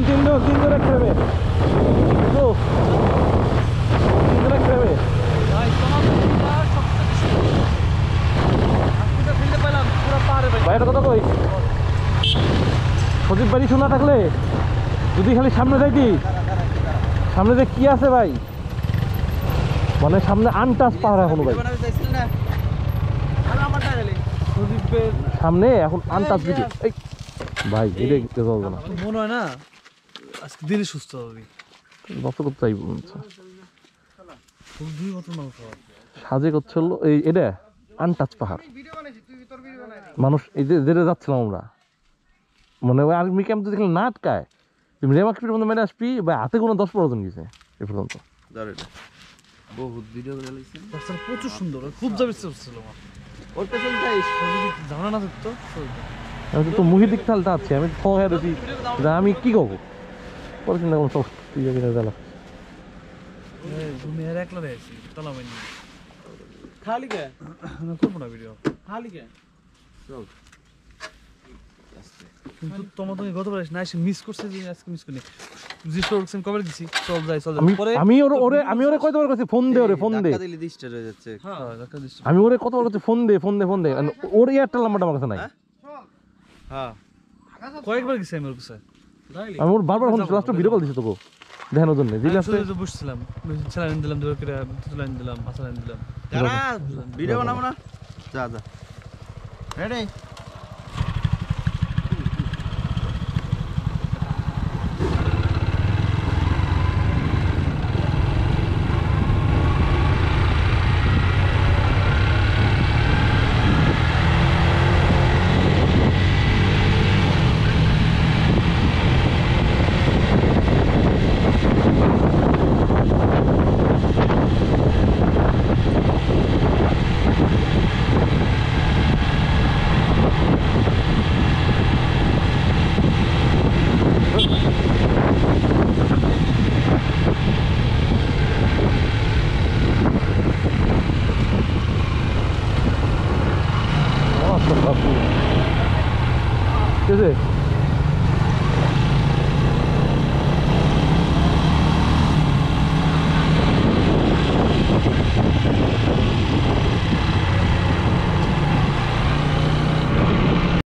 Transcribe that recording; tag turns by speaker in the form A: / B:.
A: তিনজন এক ফ্রেমে তিনজন এক ফ্রেমে ভাই এটা কথা কই সজীব বাড়ি শোনা থাকলে যদি খালি সামনে যাইতি সামনে যে কি আছে ভাই মানে সামনে আনটাচ পাহাড় এখনো ভাই সামনে এখন আনটাচ দিকে ভাই এটা দেখতে পাবো না
B: মনে হয় না আজকে দিনে সুস্থ হবে
A: নষ্ট করতে চাইব
B: দুই মতো মাংস
A: সাজে করছে হলো এই এটা আনটাচ পাহাড় মানুষ এই যে যেটা যাচ্ছিলাম আমরা মানে ওই আর্মি ক্যাম্প যদি না আটকায় তুমি রেমাক্সপির মধ্যে মেরে আসবি বা হাতে কোনো 10-12 জন গেছে এ পর্যন্ত
C: বহুত ভিডিও করে লাইছেন
B: প্রচুর সুন্দর খুব যাবে ছিল
C: ওর পেছন যাইস
B: ধারণা না তো
A: আমি তো মুহি দিক তালটা আছে আমি হয়ে রয়েছি আমি কি করবো পরে চিন্তা করবো সব তুই যাবি না জ্বালা
B: তুমি আর একলা রয়েছি তালা মাইনি
C: খালি কে
B: না করবো না ভিডিও
C: খালি কে চল
B: কিন্তু তোমার তুমি গতবার না এসে মিস করছে যে আজকে মিস করিনি রেজিস্টার করছেন কবে দিছি চল যাই পরে
A: আমি ওরে কতবার কাছে ফোন দে ওরে ফোন দে
C: টাকা দিলে ডিস্টার্ব হয়ে যাচ্ছে
B: হ্যাঁ টাকা দিছি
A: আমি ওরে কতবার কাছে ফোন দে ওর এয়ারটেল নাম্বারটা আমার কাছে নাই
C: হ্যাঁ
B: কয়েকবার গেছি আমি ওর কাছে
A: আমি ওর বারবার ফোন লাস্ট ভিডিও কল দিছি তোকে দেখানোর জন্য দিলে আসলে
B: বসছিলাম স্যালাইন দিলাম দূর করে স্যালাইন দিলাম স্যালাইন দিলাম
C: কারা ভিডিও বানাবো না যা যা রেডি
A: ঠিক আছে